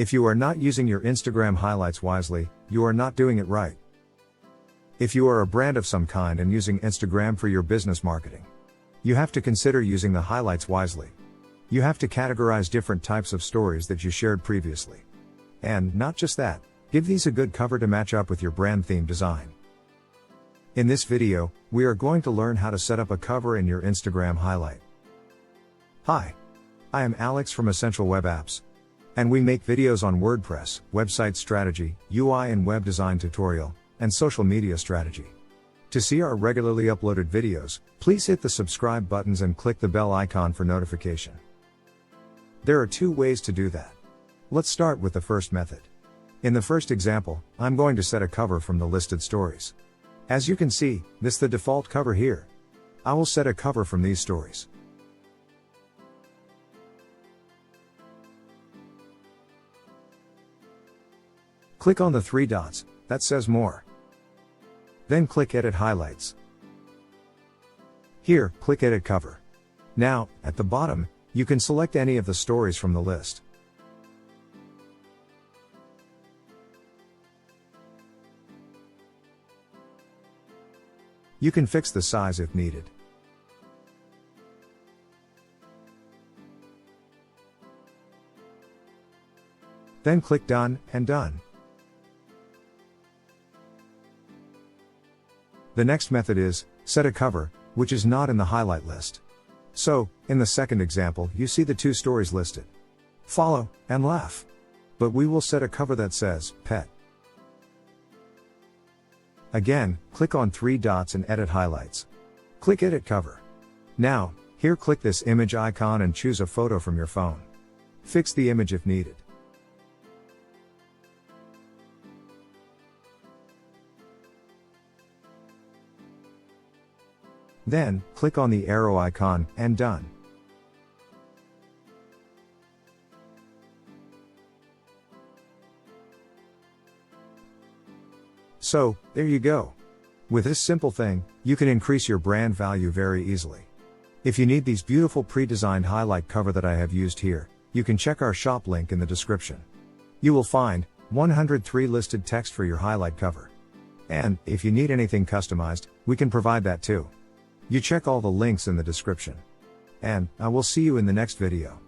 If you are not using your Instagram highlights wisely, you are not doing it right. If you are a brand of some kind and using Instagram for your business marketing, you have to consider using the highlights wisely. You have to categorize different types of stories that you shared previously. And, not just that, give these a good cover to match up with your brand theme design. In this video, we are going to learn how to set up a cover in your Instagram highlight. Hi. I am Alex from Essential Web Apps. And we make videos on WordPress, website strategy, UI and web design tutorial, and social media strategy. To see our regularly uploaded videos, please hit the subscribe buttons and click the bell icon for notification. There are two ways to do that. Let's start with the first method. In the first example, I'm going to set a cover from the listed stories. As you can see, this is the default cover here. I will set a cover from these stories. Click on the three dots that says More. Then click Edit Highlights. Here, click Edit Cover. Now, at the bottom, you can select any of the stories from the list. You can fix the size if needed. Then click Done and Done. The next method is, set a cover, which is not in the highlight list. So, in the second example, you see the two stories listed. Follow, and laugh. But we will set a cover that says, Pet. Again, click on three dots and edit highlights. Click Edit Cover. Now, here click this image icon and choose a photo from your phone. Fix the image if needed. Then, click on the arrow icon, and Done. So, there you go. With this simple thing, you can increase your brand value very easily. If you need these beautiful pre-designed highlight cover that I have used here, you can check our shop link in the description. You will find 103 listed text for your highlight cover. And, if you need anything customized, we can provide that too. You check all the links in the description. And, I will see you in the next video.